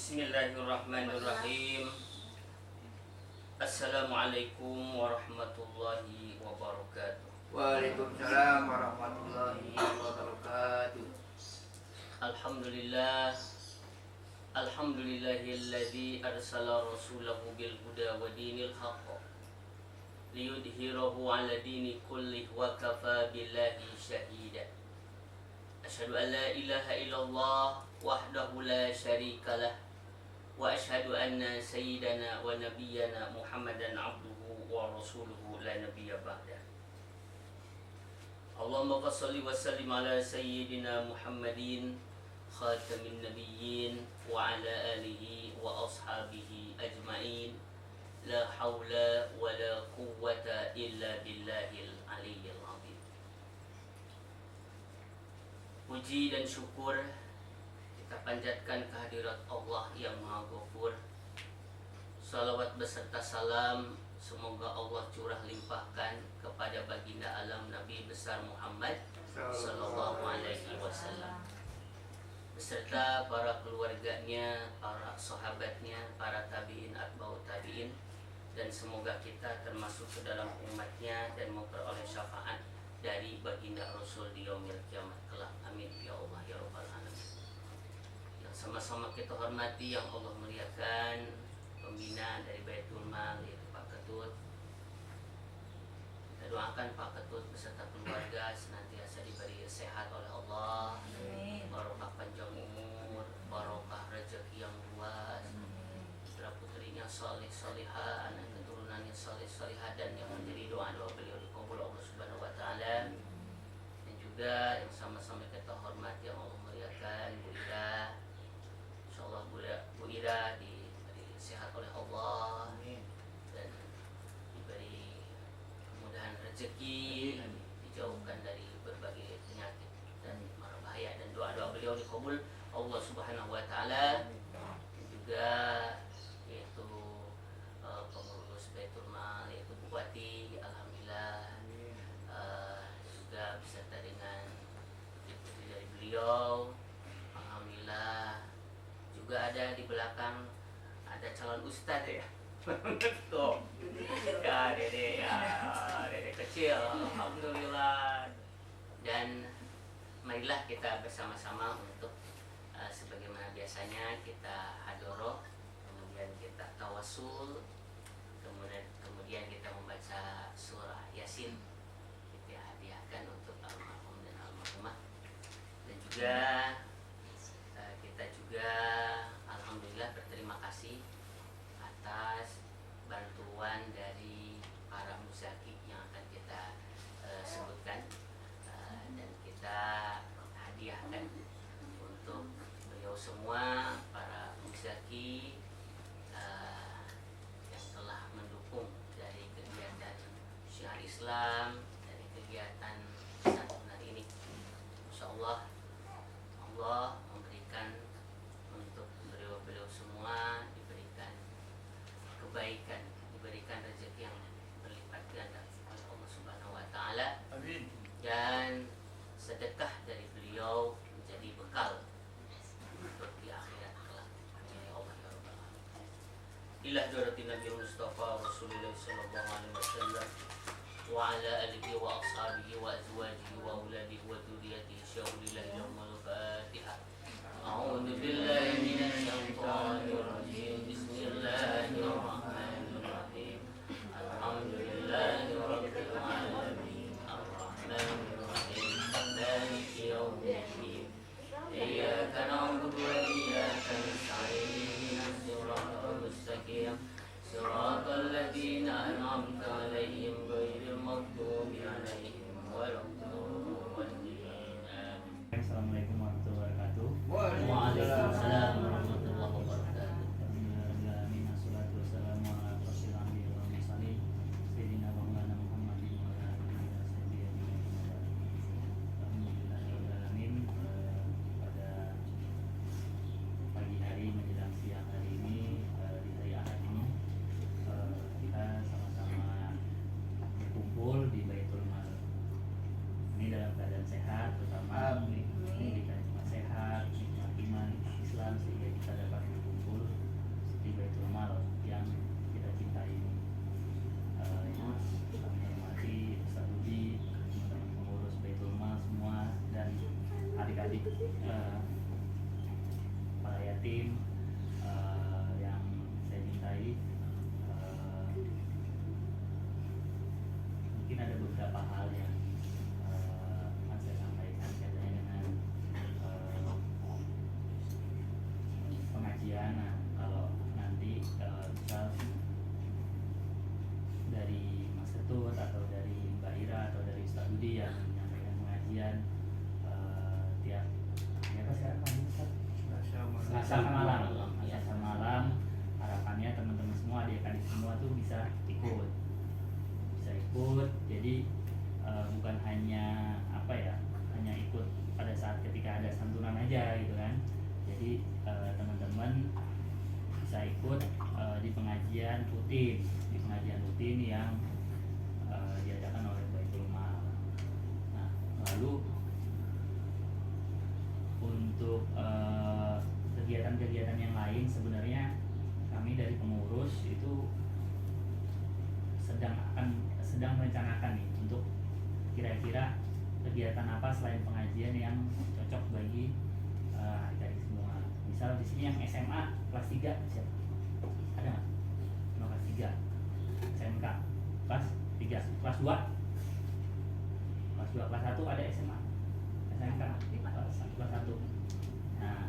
Bismillahirrahmanirrahim. Assalamualaikum warahmatullahi wabarakatuh. Waalaikumsalam warahmatullahi wabarakatuh. Alhamdulillah. Alhamdulillahilladzi arsala rasulahu bil huda wa dinil haqq liyudhhirahu 'ala dini kullih wa kafa billahi syahida. Asyhadu an la ilaha illallah wahdahu la syarikalah wa asyhadu anna sayyidana wa nabiyyana Muhammadan abduhu wa rasuluhu la nabiyya ba'dah. Allahumma shalli wa sallim ala sayyidina Muhammadin khatamin nabiyyin wa ala alihi wa ashabihi ajma'in. La haula wa la quwwata illa billahil aliyyil azim. Puji dan syukur kita panjatkan kehadirat Allah yang Maha Ghafur. Salawat beserta salam semoga Allah curah limpahkan kepada baginda alam Nabi besar Muhammad sallallahu alaihi wasallam beserta para keluarganya, para sahabatnya, para tabi'in atba'ut tabi'in, dan semoga kita termasuk ke dalam umatnya dan memperoleh syafaat dari baginda Rasul di yaumil kiamat kelak. Amin ya Allah ya rabbal alamin. Yang sama-sama kita hormati yang Allah muliakan, pembina dari Baitul Mal yaitu Pak Ketut. Kita doakan Pak Ketut beserta keluarga senantiasa diberi sehat oleh Allah, barokah panjang umur, barokah rezeki yang luas, putra putrinya saleh salihah, anak keturunannya saleh salihah, dan yang menjadi doa-doa beliau dikabul Allah Subhanahu wa taala. Dan juga yang sama-sama kita hormati yang Allah muliakan Bu Ira. Insyaallah Bu Ira diberi sehat oleh Allah dan diberi kemudahan rezeki, dijauhkan dari berbagai penyakit dan mara bahaya, dan doa-doa beliau dikabul Allah Subhanahu wa taala. Dan juga yaitu pengurus Baitul Mal yaitu Bupati, alhamdulillah juga beserta dengan putri dari beliau, alhamdulillah. Juga ada di belakang ada calon ustadz ya. Tuh. Ya dede kecil, alhamdulillah. Dan marilah kita bersama-sama untuk sebagaimana biasanya kita hadoroh, kemudian kita tawasul, kemudian kita membaca surah Yasin, kita hadiahkan untuk almarhum dan almarhumah. Dan juga kita juga alhamdulillah berterima kasih atas bantuan dari para muzaki yang akan kita sebutkan, dan kita hadiahkan untuk beliau semua, para muzaki yang telah mendukung dari kegiatan syiar Islam, dari kegiatan santunan ini. Insyaallah Allah memberikan untuk beliau semua, diberikan kebaikan, diberikan rezeki yang berlipat ganda oleh Allah Subhanahu wa taala. Amin. Dan sedekah dari beliau menjadi bekal untuk di akhirat kelak. Ya Allah ya rabbal alamin. Ila hadratin Nabi Mustafa Rasulullah sallallahu alaihi wasallam wa ala alihi wa ashabihi wa azwajihi wa auladihi wa dzurriyyatihi syaulillahi al Fatihah. A'udzu billahi minasy syaithanir rajim. Bismillahirrahmanirrahim. Alhamdulillahi rabbil alamin. Arrahmanir rahim. Maliki yaumiddin. Iyyaka na'budu wa iyyaka nasta'in. Ihdinas siratal mustaqim. Siratal ladzina an'amta 'alaihim ghairil maghdubi 'alaihim waladdallin. Assalamualaikum warahmatullahi wabarakatuh. Waalaikumsalam warahmatullahi wabarakatuh. para yatim yang saya cintai, mungkin ada beberapa hal yang akan saya sampaikan kaitannya dengan pengajian. Nah, kalau nanti misal dari Mas Ketut atau dari Mbak Ira atau dari Ustaz Budi yang menyampaikan pengajian tiap sekarang Selasa malam, harapannya teman-teman semua, adik-adik semua tuh bisa ikut. Jadi bukan hanya hanya ikut pada saat ketika ada santunan aja gitu kan. Jadi teman-teman bisa ikut di pengajian rutin yang diadakan oleh Baitul Mal. Nah, lalu untuk kegiatan-kegiatan yang lain sebenarnya kami dari pengurus itu sedang merencanakan nih untuk kira-kira kegiatan apa selain pengajian yang cocok bagi adik-adik semua. Misal di sini yang SMA kelas 3 siapa? Ada nggak? Kelas 3 SMK kelas 3, kelas 2 kelas 1 ada SMA SMK kelas 1. Nah,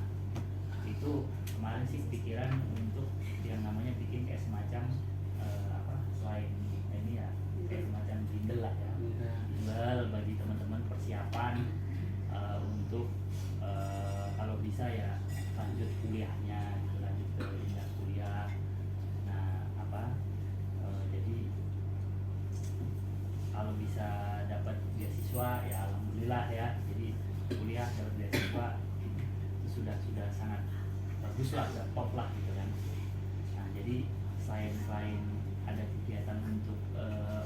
itu kemarin sih pikiran untuk yang namanya bikin kayak semacam selain ini ya kayak semacam bimbel lah ya, bimbel bagi teman-teman persiapan untuk kalau bisa ya lanjut kuliahnya gitu, lanjut ke jenjang kuliah. Nah jadi kalau bisa dapat beasiswa ya alhamdulillah ya, jadi kuliah dapat beasiswa itu sudah sangat bagus lah, sudah top lah gitu kan. Nah, jadi selain ada kegiatan untuk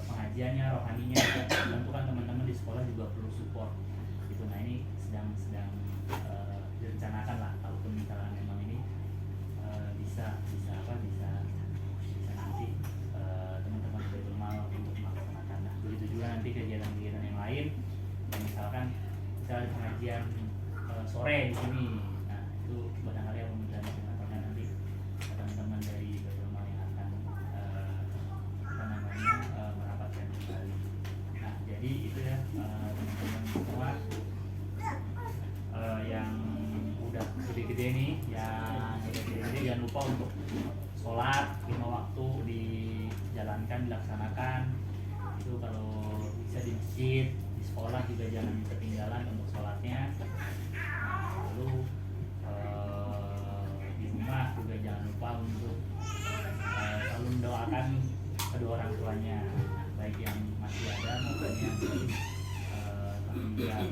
pengajiannya, rohaninya, tentu kan teman-teman di sekolah juga perlu support gitu. Nah, ini sedang direncanakan lah, kalaupun misalnya memang ini bisa nanti teman-teman Baitul Mal untuk melaksanakan. Nah, begitu juga nanti kegiatan-kegiatan yang lain, yang misalnya pengajian sore di sini. Nah, itu barangkali yang menjelaskan nanti teman-teman dari Baitul Mal yang akan merapatkan kembali. Nah, jadi itu ya teman-teman semua yang udah gede-gede nih, yang gede-gede jangan lupa untuk sholat 5 waktu dijalankan, dilaksanakan. Itu kalau bisa di masjid, di sekolah juga jangan ketinggalan untuk sholatnya. Nah, lalu di rumah juga jangan lupa untuk selalu mendoakan kedua orang tuanya, baik yang masih ada maupun yang meninggal,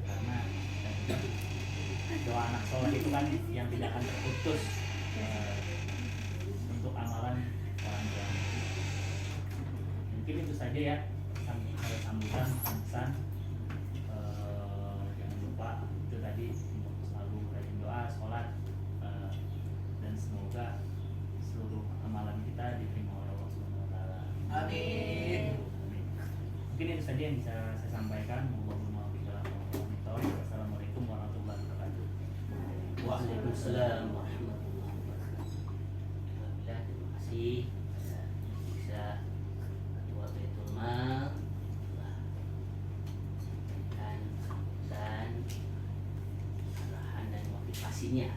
karena doa anak soleh itu kan yang tidak akan terputus untuk amalan orang tua. Mungkin itu saja ya sambutan pesan. Jangan lupa itu tadi untuk selalu rajin doa, sholat, dan semoga seluruh amalan kita diterima oleh Allah Subhanahu wa Ta'ala. Amin. Mungkin itu saja yang bisa saya sampaikan. Wassalamualaikum warahmatullahi wabarakatuh. Waalaikumsalam warahmatullahi wabarakatuh. Alhamdulillah, terima kasih bisa Ketua Baitul Mal telah memberikan sambutan, arahan dan motivasinya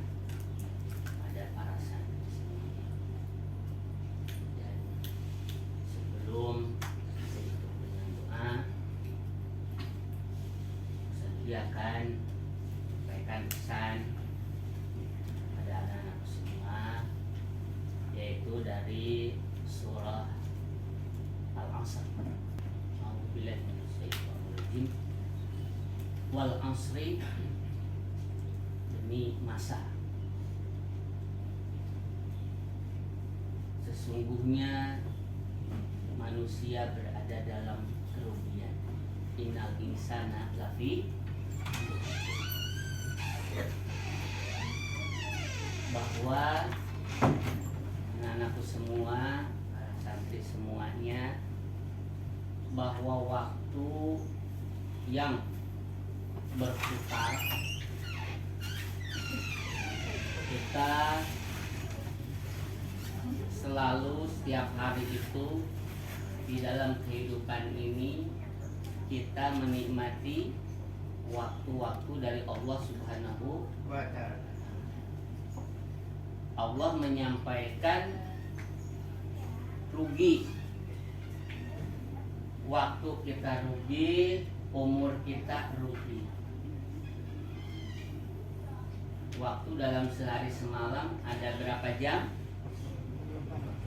pada para santri semua. Dan sebelum saya tutup dengan doa, saya akan sampaikan pesan pada anak-anak semua, yaitu dari surah Al-Asr. A'udzubillahi minasyaitonirrajim. Wal 'asri, demi masa, sesungguhnya manusia berada dalam kerugian. Innal insana lafi, bahwa anak-anakku semua, para santri semuanya, bahwa waktu yang berputar kita selalu setiap hari itu di dalam kehidupan ini kita menikmati waktu-waktu dari Allah Subhanahu wa ta'ala. Allah menyampaikan rugi. Waktu kita rugi, umur kita rugi. Waktu dalam sehari semalam ada berapa jam?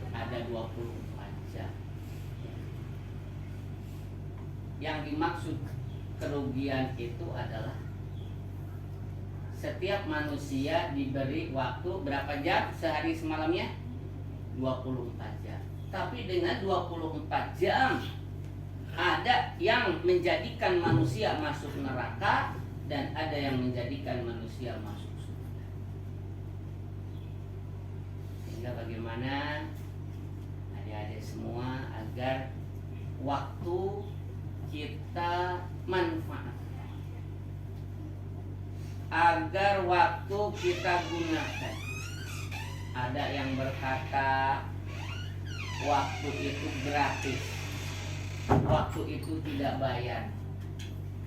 Ada 24 jam. Yang dimaksud kerugian itu adalah setiap manusia diberi waktu berapa jam sehari semalamnya? 24 jam. Tapi dengan 24 jam ada yang menjadikan manusia masuk neraka dan ada yang menjadikan manusia masuk surga. Sehingga bagaimana adik-adik semua agar waktu kita manfaatkan, agar waktu kita gunakan. Ada yang berkata waktu itu gratis, waktu itu tidak bayar,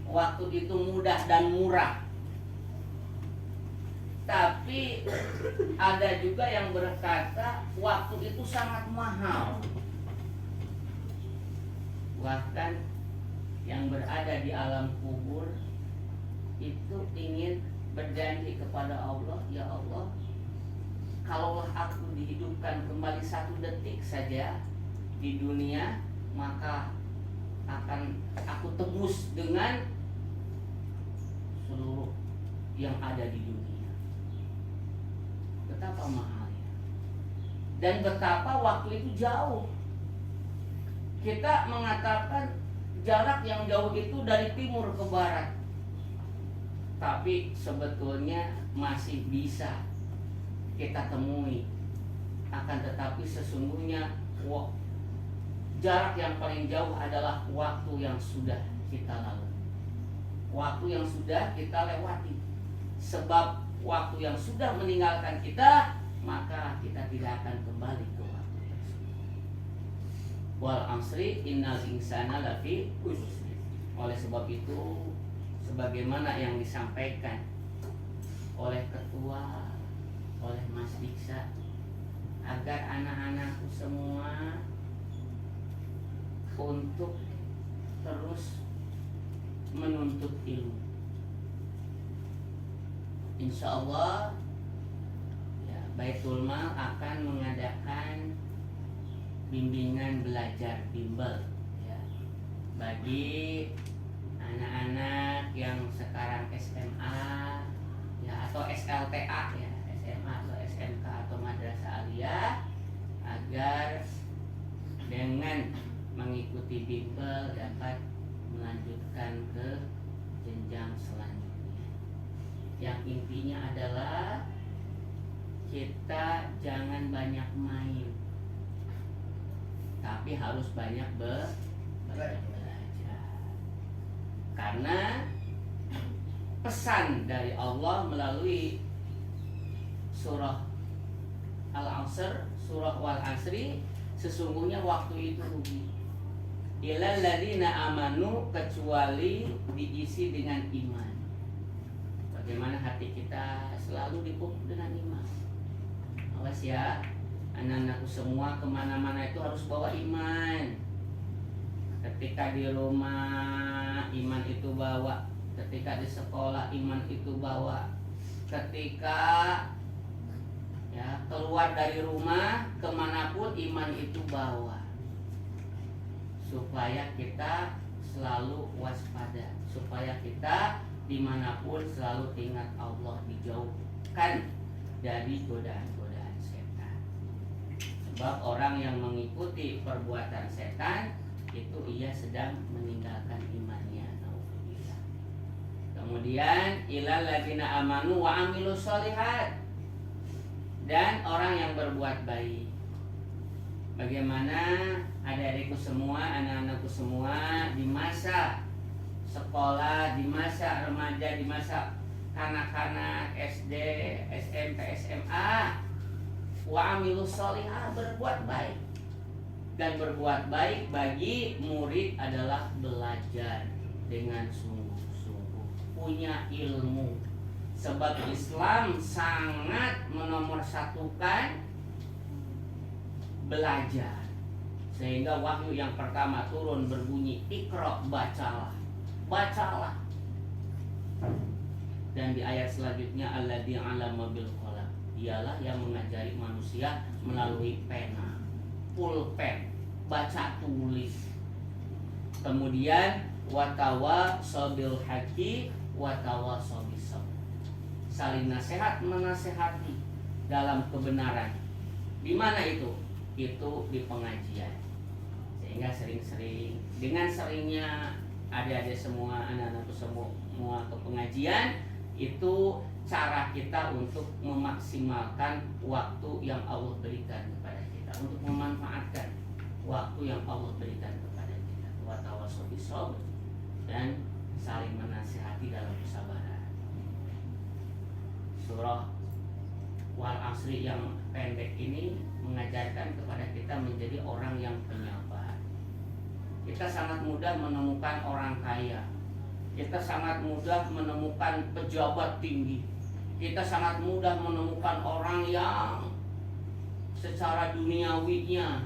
waktu itu mudah dan murah. Tapi ada juga yang berkata waktu itu sangat mahal. Bahkan yang berada di alam kubur itu ingin berjanji kepada Allah, ya Allah, kalaulah aku dihidupkan kembali 1 detik saja di dunia, maka akan aku tebus dengan seluruh yang ada di dunia. Betapa mahalnya dan betapa waktu itu jauh. Kita mengatakan jarak yang jauh itu dari timur ke barat, tapi sebetulnya masih bisa kita temui. Akan tetapi sesungguhnya jarak yang paling jauh adalah waktu yang sudah kita lalui, waktu yang sudah kita lewati. Sebab waktu yang sudah meninggalkan kita, maka kita tidak akan kembali ke waktu tersebut. Wal asri innal insana lafi khusr. Oleh sebab itu, sebagaimana yang disampaikan oleh ketua, oleh Mas Diksa, agar anak-anakku semua untuk terus menuntut ilmu. Insya Allah ya, Baitul Mal akan mengadakan bimbingan belajar bimbel ya, bagi anak-anak yang sekarang SMA ya, atau SLTA ya, SMA atau SMK atau Madrasah Aliyah, agar dengan mengikuti bimbel dapat melanjutkan ke jenjang selanjutnya. Yang intinya adalah kita jangan banyak main, tapi harus banyak belajar. Karena pesan dari Allah melalui surah Al-Asr, surah Wal Asri, sesungguhnya waktu itu rugi. Ilal ladzina amanu, kecuali diisi dengan iman. Bagaimana hati kita selalu dipupuk dengan iman. Awas ya, anak-anakku semua kemana-mana itu harus bawa iman. Ketika di rumah iman itu bawa, ketika di sekolah iman itu bawa, ketika ya keluar dari rumah kemanapun iman itu bawa, supaya kita selalu waspada, supaya kita dimanapun selalu ingat Allah, dijauhkan dari godaan-godaan setan. Sebab orang yang mengikuti perbuatan setan itu ia sedang meninggalkan imannya. Nauzubillah. Kemudian ilal ladzina amanu wa amilus sholihat, dan orang yang berbuat baik. Bagaimana adik-adikku semua, anak-anakku semua di masa sekolah, di masa remaja, di masa anak-anak SD, SMP, SMA, wa amilus sholihah, berbuat baik. Dan berbuat baik bagi murid adalah belajar dengan sungguh-sungguh, punya ilmu. Sebab Islam sangat menomorsatukan belajar. Sehingga wahyu yang pertama turun berbunyi Iqra, bacalah. Bacalah. Dan di ayat selanjutnya alladzi 'allama bil qalam, dialah yang mengajari manusia melalui pena, pulpen, baca tulis. Kemudian watawasabil haqqi watawasabis sabr, saling nasihat menasehati dalam kebenaran. Di mana itu? Itu di pengajian. Sehingga sering-sering, dengan seringnya adik-adik semua, anak-anakku semua ke pengajian, itu cara kita untuk memaksimalkan waktu yang Allah berikan kepada kita, untuk memanfaatkan waktu yang Allah berikan kepada kita. Wa tawassaw bis sabr, dan saling menasihati dalam kesabaran. Surah Wal Asri yang pendek ini mengajarkan kepada kita menjadi orang yang penyabar. Kita sangat mudah menemukan orang kaya, kita sangat mudah menemukan pejabat tinggi, kita sangat mudah menemukan orang yang secara duniawinya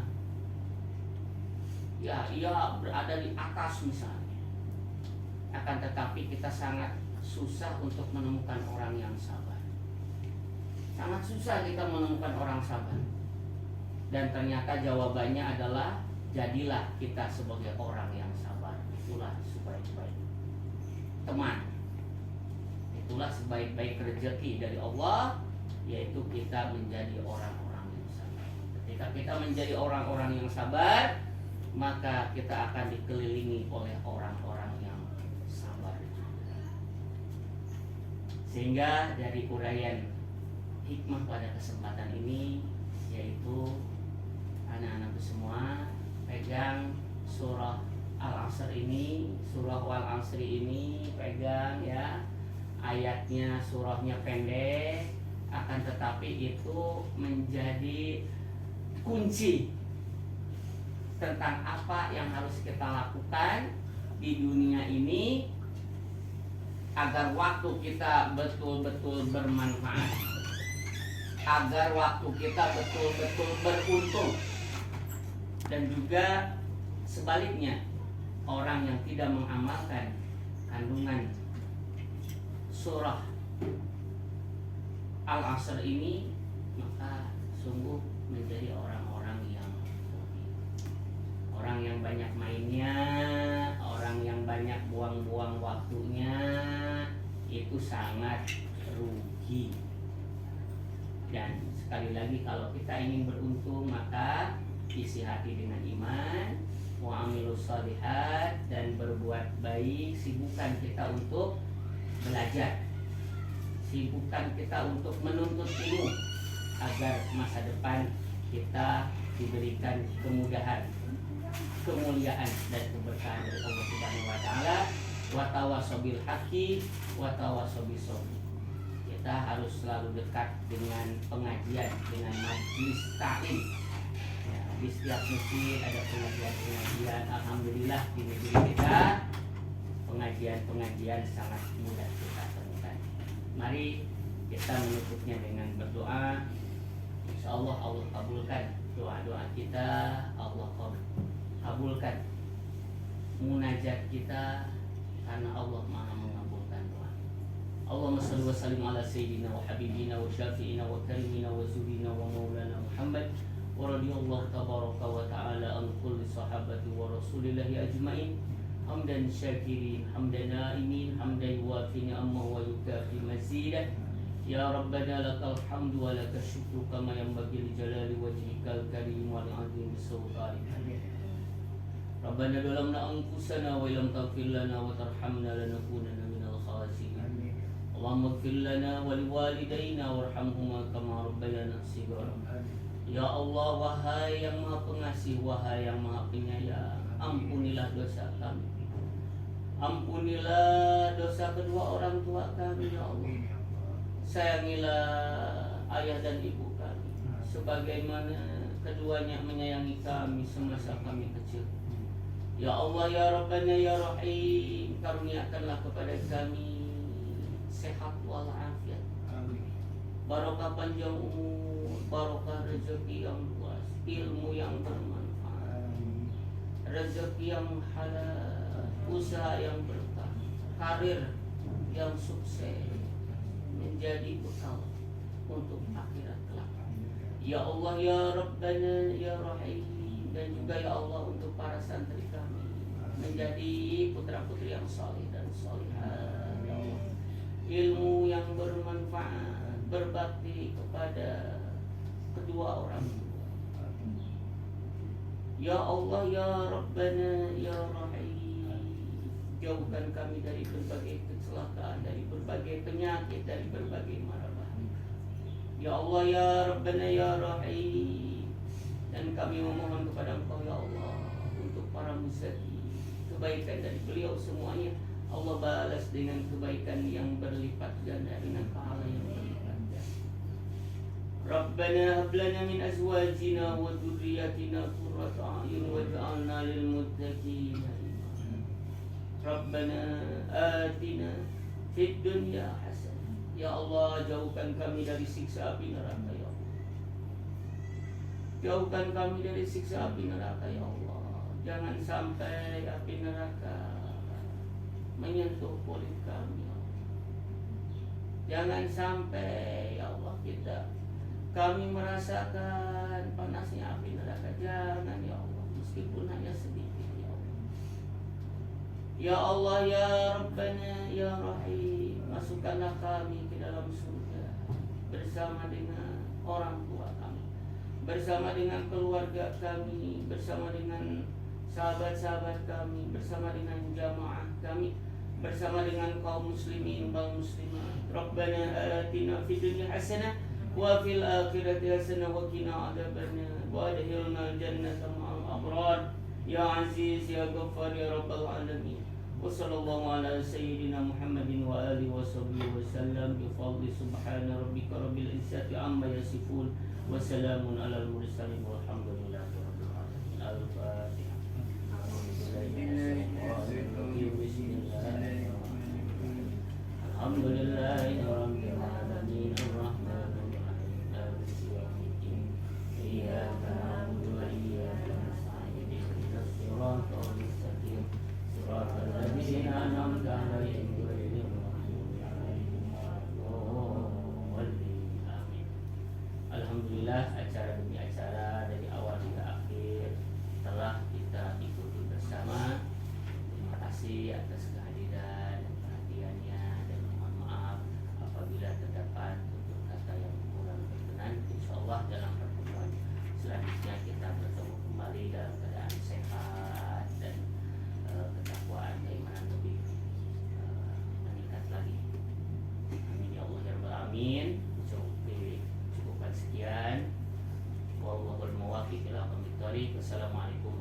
ya ia berada di atas misalnya. Akan tetapi kita sangat susah untuk menemukan orang yang sabar. Sangat susah kita menemukan orang sabar. Dan ternyata jawabannya adalah jadilah kita sebagai orang yang sabar. Itulah sebaik-baik teman, itulah sebaik-baik rezeki dari Allah, yaitu kita menjadi orang-orang yang sabar. Ketika kita menjadi orang-orang yang sabar, maka kita akan dikelilingi oleh orang-orang yang sabar. Sehingga dari uraian hikmah pada kesempatan ini, yaitu anak-anak semua pegang surah Al-Asr ini, surah Wal Asri ini pegang ya. Ayatnya, surahnya pendek, akan tetapi itu menjadi kunci tentang apa yang harus kita lakukan di dunia ini agar waktu kita betul-betul bermanfaat, agar waktu kita betul-betul beruntung. Dan juga sebaliknya, orang yang tidak mengamalkan kandungan surah Al-Asr ini, maka sungguh menjadi orang-orang yang rugi, orang yang banyak mainnya, orang yang banyak buang-buang waktunya, itu sangat rugi. Dan sekali lagi, kalau kita ingin beruntung, maka isi hati dengan iman, wa amilus shalihat, dan berbuat baik. Sibukkan kita untuk belajar, sibukkan kita untuk menuntut ilmu, agar masa depan kita diberikan kemudahan, kemuliaan, dan keberkahan dari Allah Subhanahu wa taala. Wa tawassaw bil haqqi wa tawassaw bis sabr. Kita harus selalu dekat dengan pengajian, dengan majelis ta'lim. Di setiap masjid ada pengajian-pengajian. Alhamdulillah di negeri kita pengajian-pengajian sangat mudah kita temukan. Mari kita menutupnya dengan berdoa. Insya Allah Allah kabulkan doa-doa kita, Allah kabulkan munajat kita, karena Allah Maha mengabulkan doa. Allahumma shalli wa sallim ala sayyidina wa habibina wa syafi'ina wa karimina wa zurina wa maulana Muhammad wa radiyallahu tabaraka wa ta'ala an kulli sahabati wa rasulillahi ajma'in. Hamdan syakirin, hamdan na'imin, hamdan yuwafi ni'amah wa yukafi mazidah. Ya Rabbana lakal hamdu wa lakal syukru kama yanbaghi li jalali wajhikal karim wal azim sultanika. Rabbana dalamna anfusana wa lam taghfir lana wa tarhamna lanakunanna minal khasirin. Allahumma ighfir lana wa liwalidayna warhamhuma kama rabbayana shighara. Ya Allah, wahai yang Maha Pengasih, wahai yang Maha Penyayang, ampunilah dosa kami, Ampunilah dosa kedua orang tua kami ya Allah. Sayangilah ayah dan ibu kami sebagaimana keduanya menyayangi kami semasa kami kecil. Ya Allah ya Rabbana ya Rahim, karuniakanlah kepada kami sehat walafiat, barokah panjang umur, barokah rezeki yang luas, ilmu yang bermanfaat, rezeki yang halal, usaha yang berkah, karir yang sukses, menjadi bekal untuk akhirat kelak. Ya Allah ya Rabbana ya Rahim, dan juga ya Allah untuk para santri kami menjadi putra-putri yang saleh dan salihah ya Allah. Ilmu yang bermanfaat, berbakti kepada kedua orang tua. Ya Allah ya Rabbana ya Rahim, jauhkan kami dari berbagai kecelakaan, dari berbagai penyakit, dari berbagai mara bahaya. Ya Allah ya Rabbana ya Rahim, dan kami memohon kepada Engkau ya Allah untuk para musafir, kebaikan dari beliau semuanya Allah balas dengan kebaikan yang berlipat ganda, dengan pahala yang berlipat ganda. Rabbana hab lana min azwajina wa dhurriyyatina qurrata a'yun waj'alna lil muttaqina imama. Rabbana atina fid dunya hasanah. Ya Allah, jauhkan kami dari siksa api neraka ya Allah. Jauhkan kami dari siksa api neraka ya Allah. Jangan sampai api neraka menyentuh kulit kami ya Allah. Jangan sampai ya Allah kami merasakan panasnya api neraka. Jangan ya Allah, meskipun hanya sedikit ya Allah. Ya Allah ya Rabbana ya Rahim, masukkanlah kami ke dalam surga bersama dengan orang tua kami, bersama dengan keluarga kami, bersama dengan sahabat-sahabat kami, bersama dengan jamaah kami, bersama dengan kaum muslimin wal muslimat. Rabbana atina fid dunya hasanah wa fil akhirati hasanah wa qina adzabannar wa adkhilna jannata ma'al abrar ya aziz ya ghaffar ya rabbal alamin. Wa sallallahu ala sayyidina Muhammadin wa alihi wa sahbihi wa sallam bi fadli subhana rabbika rabbil izzati amma yasifun wa salamun alal mursalin walhamdulillahi rabbil alamin. Al-Fatihah. Alhamdulillahi rabbil alamin arrahmanir rahim maliki yaumiddin iyyaka na'budu wa iyyaka nasta'in ihdinas siratal mustaqim siratal ladzina an'amta 'alaihim ghairil maghdubi 'alaihim waladdallin. Amin. Alhamdulillah, acara demi acara dari awal hingga akhir telah kita ikuti bersama. Terima kasih atas kehadiran dan perhatiannya, dan mohon maaf apabila terdapat tutur kata yang kurang berkenan. Insyaallah dalam pertemuan selanjutnya kita bertemu kembali dalam keadaan sehat dan ketakwaan keimanan lebih meningkat lagi. Amin ya Allah ya rabbal alamin. Cukupkan sekian. Wallahul muwaffiq ila aqwamit thoriq. Wassalamualaikum